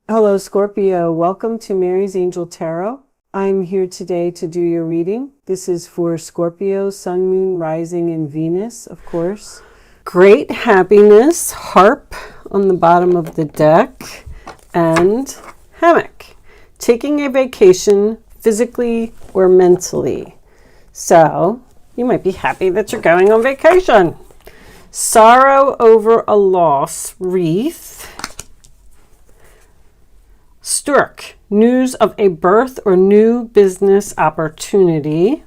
Hello, Scorpio. Welcome to Mary's Angel Tarot. I'm here today to do your reading. This is for Scorpio, Sun, Moon, Rising, and Venus, of course. Great happiness, harp on the bottom of the deck, and hammock. Taking a vacation physically or mentally. So, you might be happy that you're going on vacation. Sorrow over a loss, wreath. Stork, news of a birth or new business opportunity.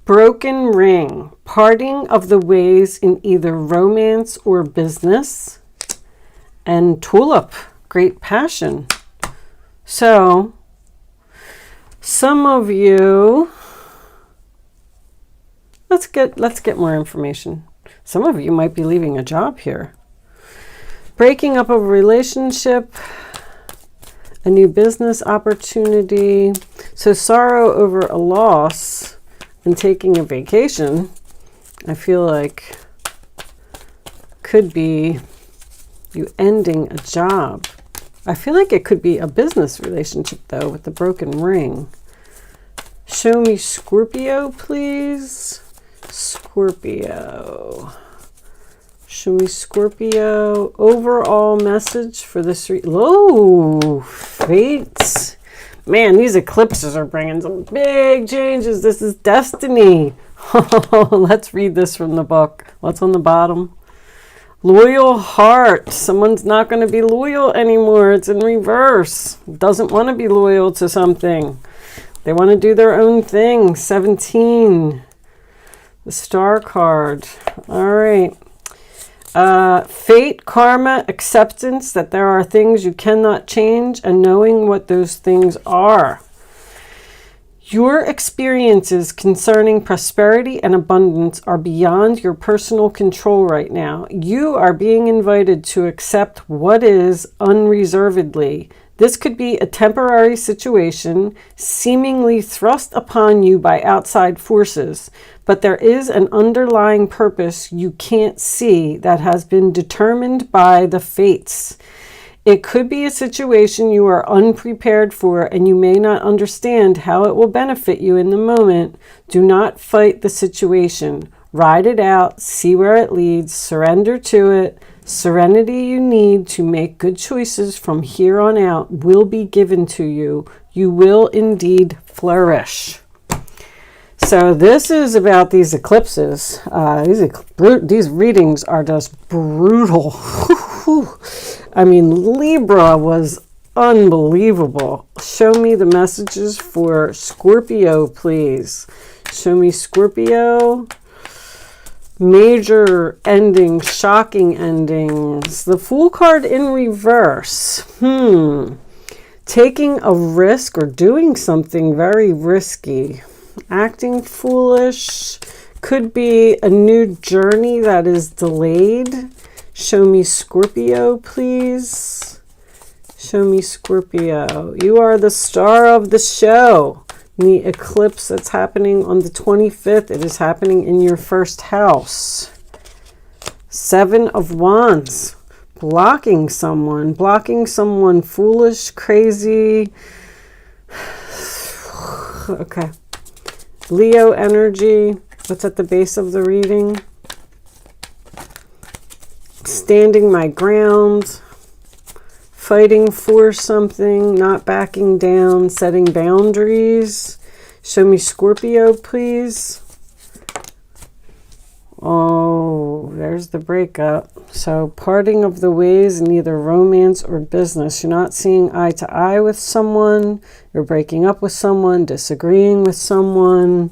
Broken ring, parting of the ways in either romance or business. And tulip, great passion. So, some of you, let's get more information. Some of you might be leaving a job here. Breaking up of a relationship, a new business opportunity. So sorrow over a loss and taking a vacation, I feel like could be you ending a job. I feel like it could be a business relationship though with the broken ring. Show me Scorpio, please. Scorpio. Show me Scorpio. Overall message for this. Fate. Man, these eclipses are bringing some big changes. This is destiny. Let's read this from the book. What's on the bottom? Loyal heart. Someone's not going to be loyal anymore. It's in reverse. Doesn't want to be loyal to something. They want to do their own thing. 17. The star card. All right. Fate, karma, acceptance that there are things you cannot change and knowing what those things are. Your experiences concerning prosperity and abundance are beyond your personal control right now. You are being invited to accept what is unreservedly. This could be a temporary situation seemingly thrust upon you by outside forces, but there is an underlying purpose you can't see that has been determined by the fates. It could be a situation you are unprepared for and you may not understand how it will benefit you in the moment. Do not fight the situation. Ride it out, see where it leads, surrender to it. Serenity you need to make good choices from here on out will be given to you. You will indeed flourish. So this is about these eclipses. These readings are just brutal. I mean, Libra was unbelievable. Show me the messages for Scorpio, please. Show me Scorpio. Major endings, shocking endings. The Fool card in reverse. Taking a risk or doing something very risky. Acting foolish. Could be a new journey that is delayed. Show me Scorpio, please. Show me Scorpio. You are the star of the show. The eclipse that's happening on the 25th. It is happening in your first house. 7 of Wands. Blocking someone foolish, crazy. Okay. Leo energy. What's at the base of the reading? Standing my ground. Fighting for something, not backing down, setting boundaries. Show me Scorpio, please. Oh, there's the breakup. So parting of the ways in either romance or business. You're not seeing eye to eye with someone. You're breaking up with someone, disagreeing with someone.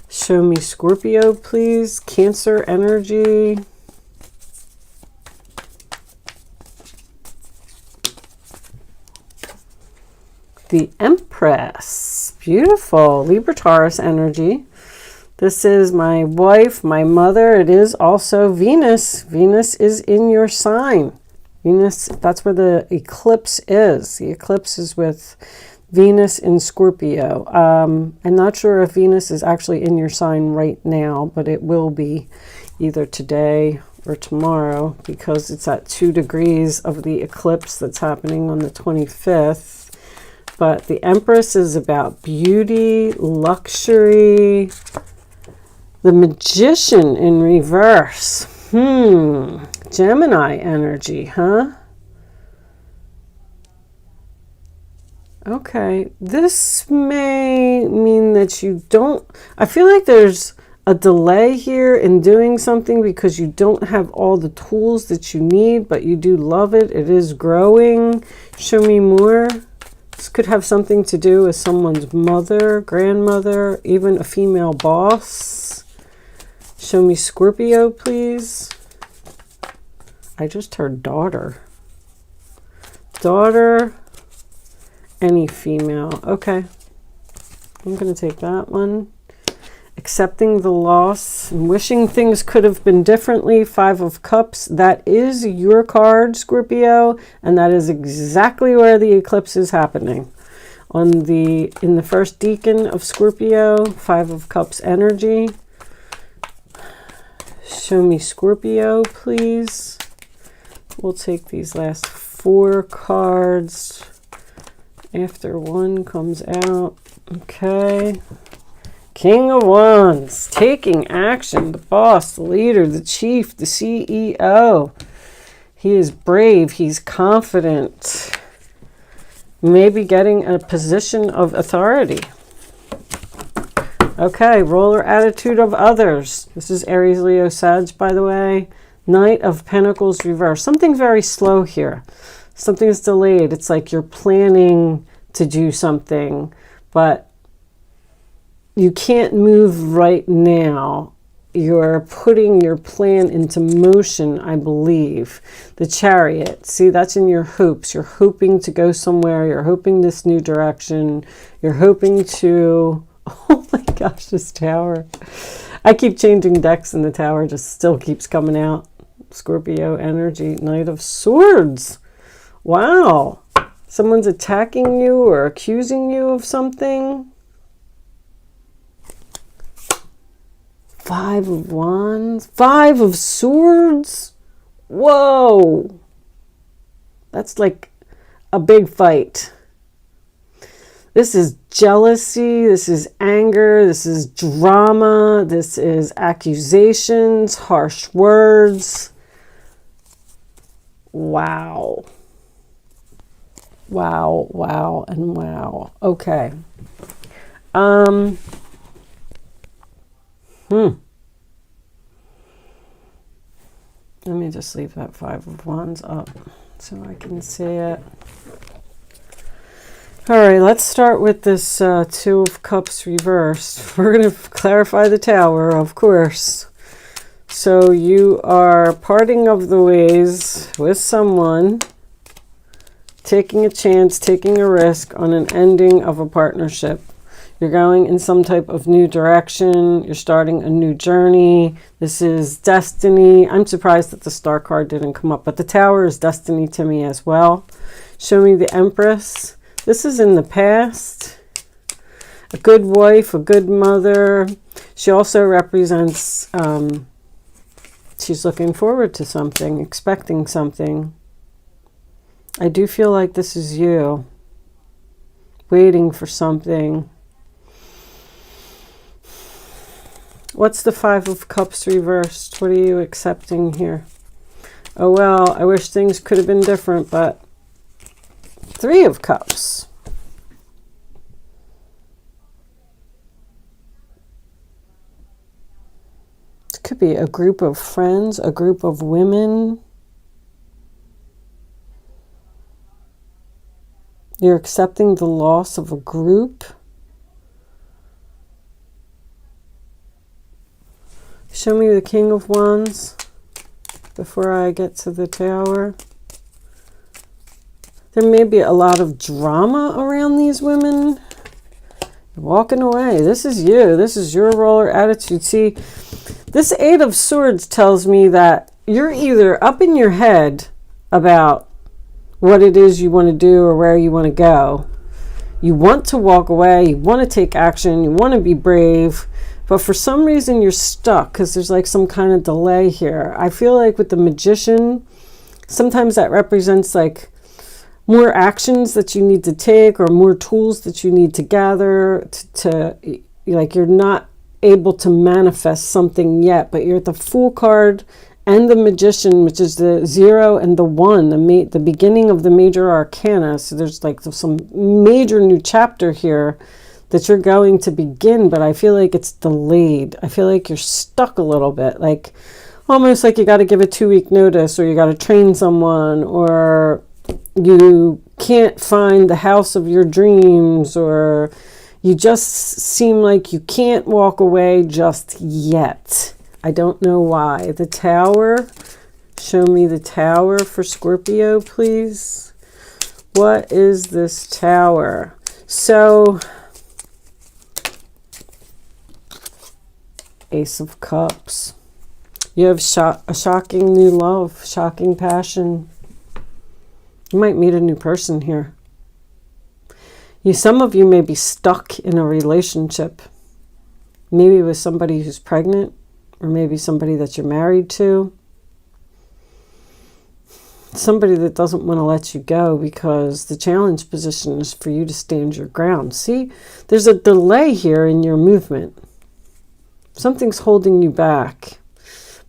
Show me Scorpio, please. Cancer energy. The Empress. Beautiful. Libra Taurus energy. This is my wife, my mother. It is also Venus. Venus is in your sign. Venus, that's where the eclipse is. The eclipse is with Venus in Scorpio. I'm not sure if Venus is actually in your sign right now, but it will be either today or tomorrow, because it's at 2 degrees of the eclipse that's happening on the 25th. But the Empress is about beauty, luxury. The Magician in reverse. Gemini energy, huh? Okay, this may mean that you don't... I feel like there's a delay here in doing something because you don't have all the tools that you need, but you do love it. It is growing. Show me more. This could have something to do with someone's mother, grandmother, even a female boss. Show me Scorpio, please. I just heard daughter. Daughter, any female. Okay. I'm going to take that one. Accepting the loss and wishing things could have been differently. 5 of Cups. That is your card, Scorpio, and that is exactly where the eclipse is happening. In the first decan of Scorpio, 5 of Cups energy. Show me Scorpio, please. We'll take these last 4 cards after one comes out. Okay. King of Wands, taking action, the boss, the leader, the chief, the CEO. He is brave, he's confident, maybe getting a position of authority. Okay, roller attitude of others. This is Aries, Leo, Sag, by the way. Knight of Pentacles reverse. Something very slow here. Something's delayed. It's like you're planning to do something, but you can't move right now. You're putting your plan into motion, I believe. The Chariot. See, that's in your hopes. You're hoping to go somewhere. You're hoping this new direction. You're hoping to... Oh my gosh, this Tower. I keep changing decks and the Tower just still keeps coming out. Scorpio energy. Knight of Swords. Wow. Someone's attacking you or accusing you of something. 5 of Wands. 5 of Swords. Whoa. That's like a big fight. This is jealousy. This is anger. This is drama. This is accusations, harsh words. Wow. Wow, wow, and wow. Okay. Let me just leave that 5 of Wands up so I can see it. All right, let's start with this 2 of Cups reversed. We're going to clarify the Tower, of course. So you are parting of the ways with someone, taking a chance, taking a risk on an ending of a partnership. You're going in some type of new direction. You're starting a new journey. This is destiny. I'm surprised that the Star card didn't come up, but the Tower is destiny to me as well. Show me the Empress. This is in the past. A good wife, a good mother. She also represents, she's looking forward to something, expecting something. I do feel like this is you, waiting for something. What's the 5 of Cups reversed? What are you accepting here? Oh, well, I wish things could have been different, but 3 of Cups. It could be a group of friends, a group of women. You're accepting the loss of a group. Show me the King of Wands before I get to the Tower. There may be a lot of drama around these women. You're walking away. This is you. This is your roller attitude. See, this 8 of Swords tells me that you're either up in your head about what it is you want to do or where you want to go. You want to walk away. You want to take action. You want to be brave. but for some reason you're stuck because there's like some kind of delay here. I feel like with the Magician, sometimes that represents like more actions that you need to take or more tools that you need to gather to like you're not able to manifest something yet, but you're at the Fool card and the Magician, which is the 0 and the 1, the beginning of the major arcana. So there's like some major new chapter here that you're going to begin, but I feel like it's delayed. I feel like you're stuck a little bit, like almost like you got to give a 2-week notice, or you got to train someone, or you can't find the house of your dreams, or you just seem like you can't walk away just yet. I don't know why. The Tower. Show me the Tower for Scorpio, please. What is this Tower? So, Ace of Cups. You have a shocking new love, shocking passion. You might meet a new person here. Some of you may be stuck in a relationship. Maybe with somebody who's pregnant, or maybe somebody that you're married to. Somebody that doesn't want to let you go, because the challenge position is for you to stand your ground. See, there's a delay here in your movement. Something's holding you back.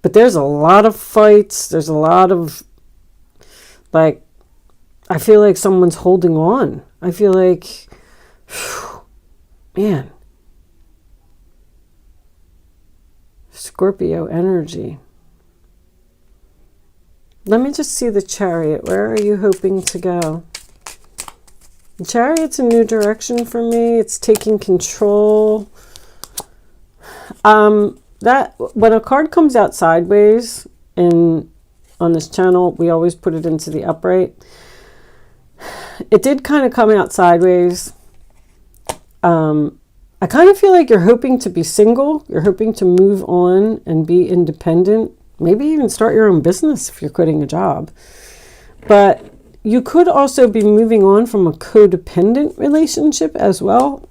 But there's a lot of fights. There's a lot of, like, I feel like someone's holding on. I feel like, man. Scorpio energy. Let me just see the Chariot. Where are you hoping to go? The Chariot's a new direction for me. It's taking control. That when a card comes out sideways on this channel, we always put it into the upright. It did kind of come out sideways. I kind of feel like you're hoping to be single. You're hoping to move on and be independent. Maybe even start your own business if you're quitting a job. But you could also be moving on from a codependent relationship as well.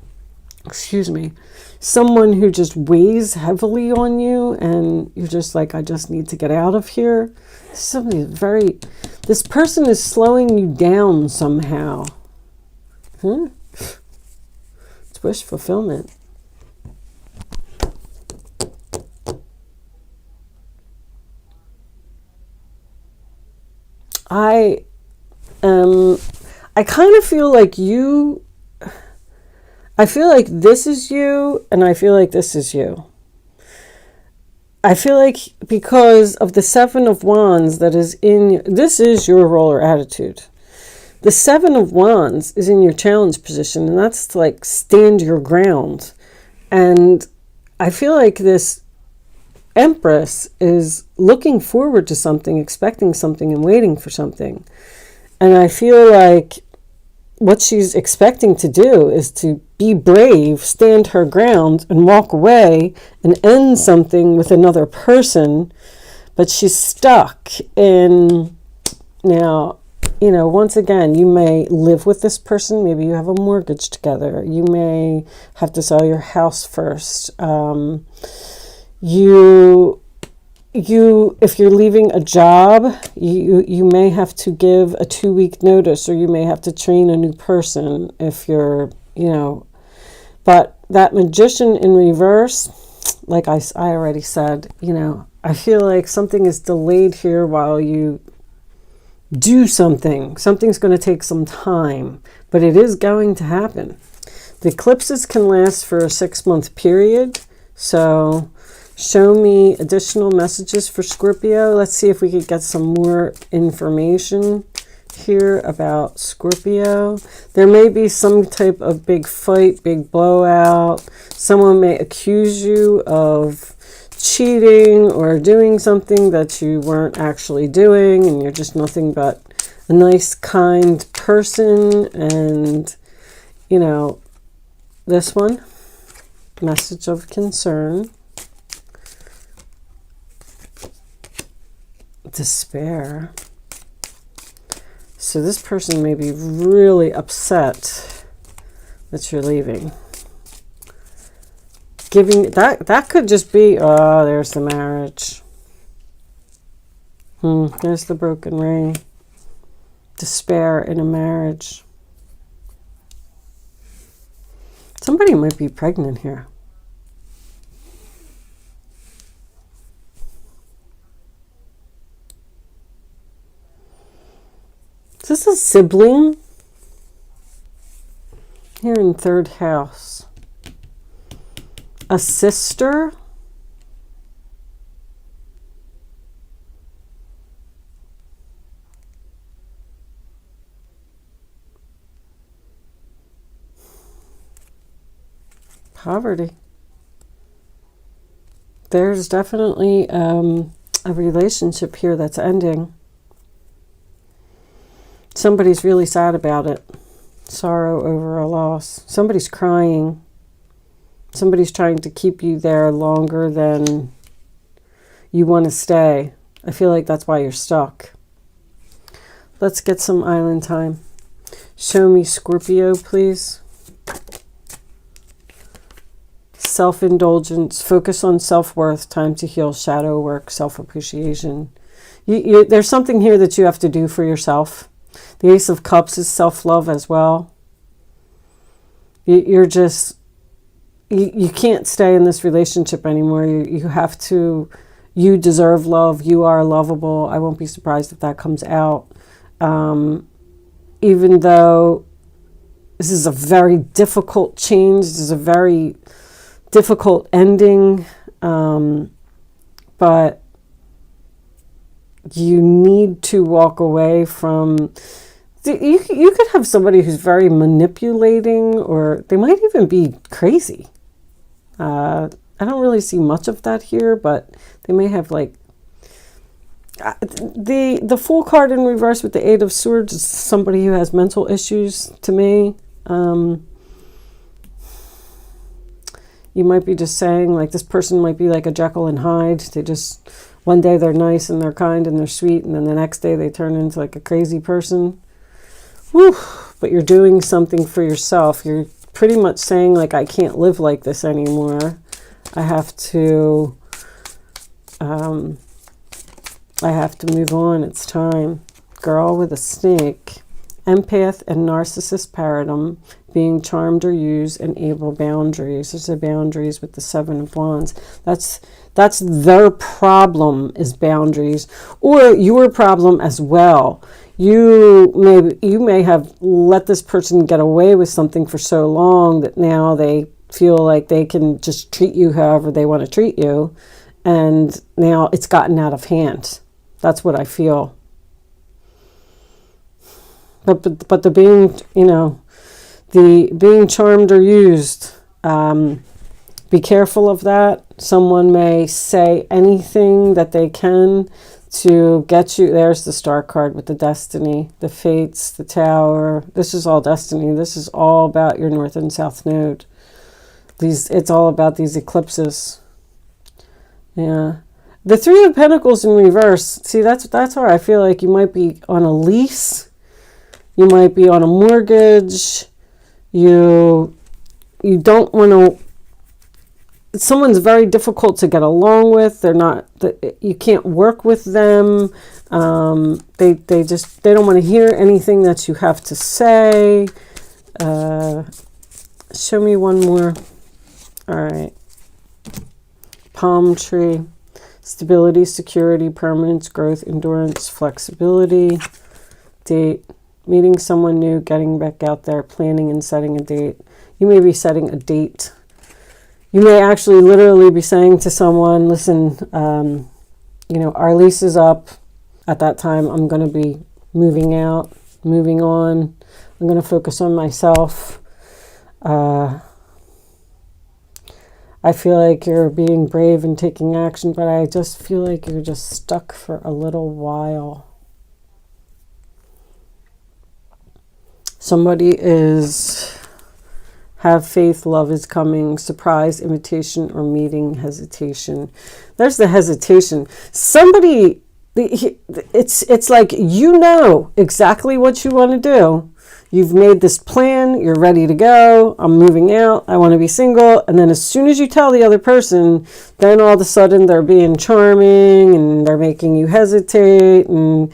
Excuse me. Someone who just weighs heavily on you and you're just like, I just need to get out of here. This person is slowing you down somehow. It's wish fulfillment. I kind of feel like I feel like this is you, and I feel like this is you. I feel like because of the 7 of Wands that is this is your role or attitude. The 7 of Wands is in your challenge position, and that's to like stand your ground. And I feel like this Empress is looking forward to something, expecting something, and waiting for something. And I feel like what she's expecting to do is to be brave, stand her ground, and walk away and end something with another person. But she's stuck in, now, once again, you may live with this person. Maybe you have a mortgage together. You may have to sell your house first. If you're leaving a job, you may have to give a 2-week notice, or you may have to train a new person if you're, but that Magician in reverse, like I already said, I feel like something is delayed here while you do something. Something's going to take some time, but it is going to happen. The eclipses can last for a 6-month period, so show me additional messages for Scorpio. Let's see if we could get some more information here about Scorpio. There may be some type of big fight, big blowout. Someone may accuse you of cheating or doing something that you weren't actually doing, and you're just nothing but a nice, kind person. And, this one, message of concern. Despair. So this person may be really upset that you're leaving. giving, that could just be, oh, there's the marriage. There's the broken ring. Despair in a marriage. Somebody might be pregnant here. Is this a sibling? Here in third house. A sister? Poverty. There's definitely a relationship here that's ending. Somebody's really sad about it. Sorrow over a loss. Somebody's crying. Somebody's trying to keep you there longer than you want to stay. I feel like that's why you're stuck. Let's get some island time. Show me Scorpio, please. Self-indulgence. Focus on self-worth. Time to heal. Shadow work. Self-appreciation. There's something here that you have to do for yourself. The Ace of Cups is self-love as well. You're just... You can't stay in this relationship anymore. You have to... You deserve love. You are lovable. I won't be surprised if that comes out. Even though this is a very difficult change. This is a very difficult ending. But you need to walk away from... You could have somebody who's very manipulating, or they might even be crazy. I don't really see much of that here, but they may have like... The Fool card in reverse with the Eight of Swords is somebody who has mental issues to me. You might be just saying, like, this person might be like a Jekyll and Hyde. They just... One day they're nice and they're kind and they're sweet, and then the next day they turn into like a crazy person. Whew. But you're doing something for yourself. You're pretty much saying, like, I can't live like this anymore. I have to move on. It's time. Girl with a snake. Empath and narcissist paradigm. Being charmed or used, and able boundaries. There's the boundaries with the Seven of Wands. That's their problem, is boundaries, or your problem as well. You may have let this person get away with something for so long that now they feel like they can just treat you however they want to treat you, and now it's gotten out of hand. That's what I feel. But the being, the being charmed or used, be careful of that. Someone may say anything that they can to get you. There's the Star card with the destiny, the fates, the tower. This is all destiny. This is all about your north and south node. It's all about these eclipses. Yeah. The Three of Pentacles in reverse. See, that's where I feel like you might be on a lease. You might be on a mortgage. You don't want to... Someone's very difficult to get along with. They're not... You can't work with them. They don't want to hear anything that you have to say. Show me one more. All right. Palm tree. Stability, security, permanence, growth, endurance, flexibility. Date. Meeting someone new, getting back out there, planning and setting a date. You may be setting a date. You may actually literally be saying to someone, listen, our lease is up. At that time, I'm going to be moving out, moving on. I'm going to focus on myself. I feel like you're being brave and taking action, but I just feel like you're just stuck for a little while. Somebody is... Have faith, love is coming, surprise, invitation, or meeting, hesitation. There's the hesitation. Somebody, it's like, exactly what you want to do. You've made this plan. You're ready to go. I'm moving out. I want to be single. And then as soon as you tell the other person, then all of a sudden they're being charming and they're making you hesitate, and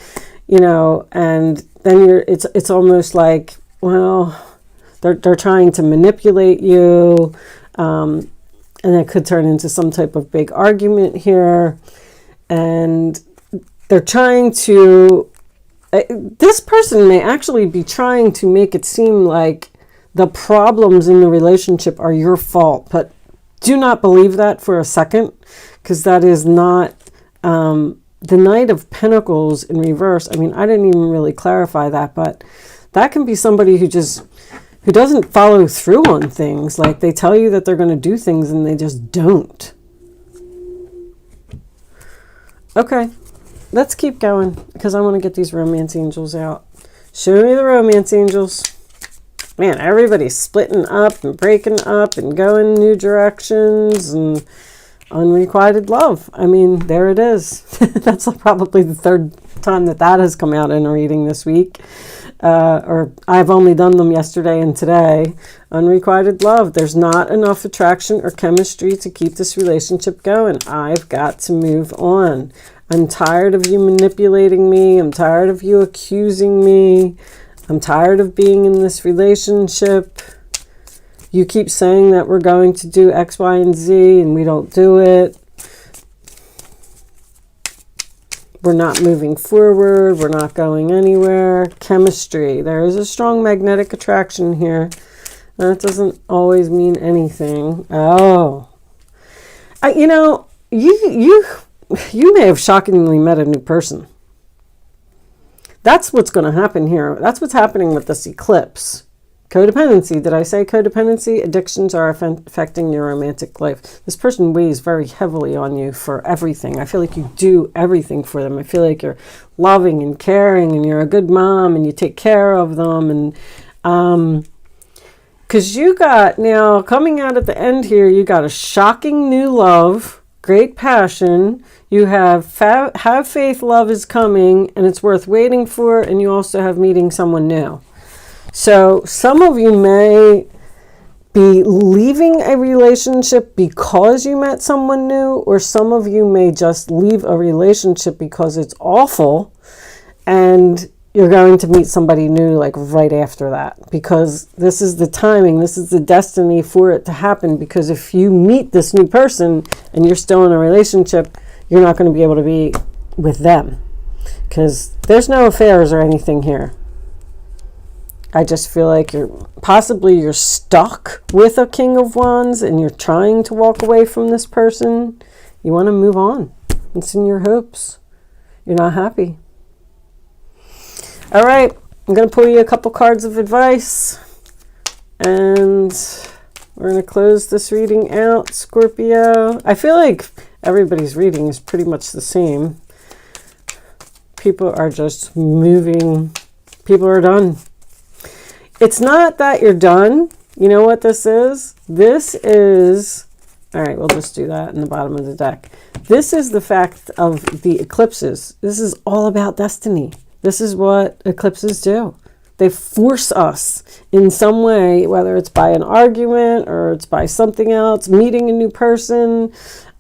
and then it's almost like, well, they're trying to manipulate you, and it could turn into some type of big argument here, and they're trying to. This person may actually be trying to make it seem like the problems in the relationship are your fault, but do not believe that for a second, because that is not the Knight of Pentacles in reverse. I mean, I didn't even really clarify that, but that can be somebody who doesn't follow through on things. Like, they tell you that they're going to do things and they just don't. Okay. Let's keep going, because I want to get these romance angels out. Show me the romance angels. Man, everybody's splitting up and breaking up and going new directions, and unrequited love. I mean, there it is. That's probably the third time that has come out in a reading this week. Or I've only done them yesterday and today. Unrequited love. There's not enough attraction or chemistry to keep this relationship going. I've got to move on. I'm tired of you manipulating me. I'm tired of you accusing me. I'm tired of being in this relationship. You keep saying that we're going to do X, Y, and Z, and we don't do it. We're not moving forward. We're not going anywhere. Chemistry. There is a strong magnetic attraction here. That doesn't always mean anything. Oh. You may have shockingly met a new person. That's what's going to happen here. That's what's happening with this eclipse. Codependency. Did I say codependency? Addictions are affecting your romantic life. This person weighs very heavily on you for everything. I feel like you do everything for them. I feel like you're loving and caring, and you're a good mom, and you take care of them. And because you got, now coming out at the end here, you got a shocking new love, great passion. You have faith, love is coming, and it's worth waiting for. And you also have meeting someone new. So some of you may be leaving a relationship because you met someone new, or some of you may just leave a relationship because it's awful and you're going to meet somebody new like right after that, because this is the timing, this is the destiny for it to happen. Because if you meet this new person and you're still in a relationship, you're not going to be able to be with them, because there's no affairs or anything here. I just feel like you're stuck with a King of Wands and you're trying to walk away from this person. You want to move on. It's in your hopes. You're not happy. All right. I'm going to pull you a couple cards of advice. And we're going to close this reading out, Scorpio. I feel like everybody's reading is pretty much the same. People are just moving. People are done. It's not that you're done. You know what this is? This is, all right, we'll just do that in the bottom of the deck. This is the fact of the eclipses. This is all about destiny. This is what eclipses do. They force us in some way, whether it's by an argument or it's by something else, meeting a new person,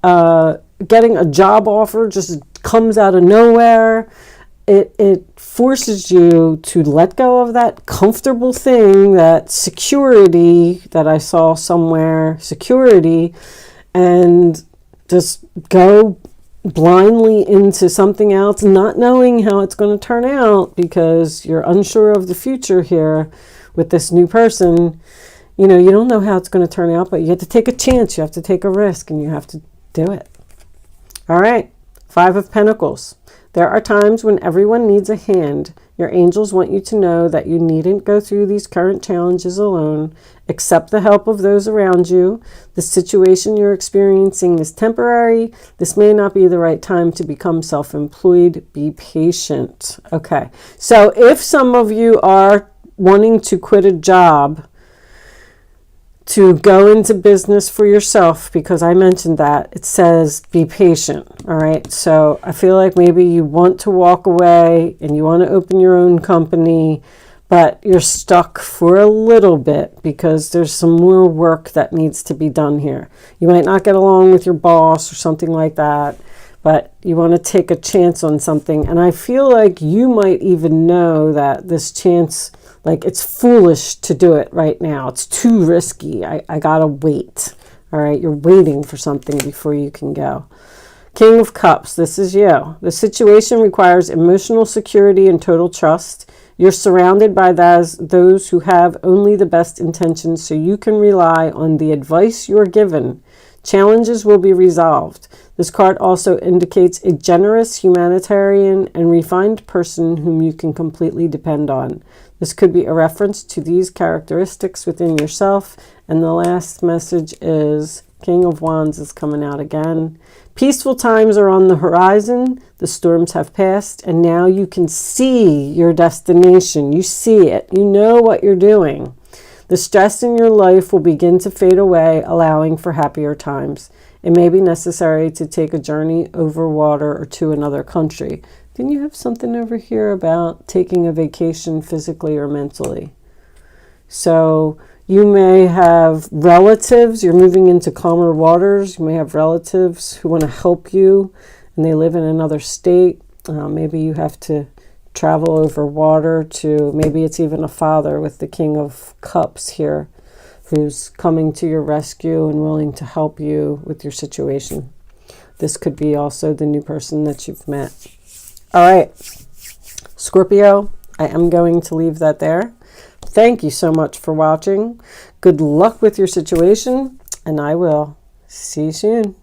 getting a job offer just comes out of nowhere. It forces you to let go of that comfortable thing, that security that I saw somewhere, security, and just go blindly into something else, not knowing how it's going to turn out because you're unsure of the future here with this new person. You know, you don't know how it's going to turn out, but you have to take a chance. You have to take a risk, and you have to do it. All right. 5 of Pentacles. There are times when everyone needs a hand. Your angels want you to know that you needn't go through these current challenges alone. Accept the help of those around you. The situation you're experiencing is temporary. This may not be the right time to become self-employed. Be patient. Okay. So if some of you are wanting to quit a job to go into business for yourself, because I mentioned that, it says be patient. All right. So I feel like maybe you want to walk away and you want to open your own company, but you're stuck for a little bit because there's some more work that needs to be done here. You might not get along with your boss or something like that, but you want to take a chance on something. And I feel like you might even know that this chance, like, it's foolish to do it right now. It's too risky. I gotta wait. All right, you're waiting for something before you can go. King of Cups, this is you. The situation requires emotional security and total trust. You're surrounded by those who have only the best intentions, so you can rely on the advice you're given. Challenges will be resolved. This card also indicates a generous, humanitarian, and refined person whom you can completely depend on. This could be a reference to these characteristics within yourself. And the last message is King of Wands is coming out again. Peaceful times are on the horizon. The storms have passed, and now you can see your destination. You see it. You know what you're doing. The stress in your life will begin to fade away, allowing for happier times. It may be necessary to take a journey over water or to another country. Then you have something over here about taking a vacation physically or mentally. So you may have relatives, you're moving into calmer waters. You may have relatives who want to help you and they live in another state. Maybe you have to travel over water to, maybe it's even a father with the King of Cups here who's coming to your rescue and willing to help you with your situation. This could be also the new person that you've met. All right, Scorpio, I am going to leave that there. Thank you so much for watching. Good luck with your situation, and I will see you soon.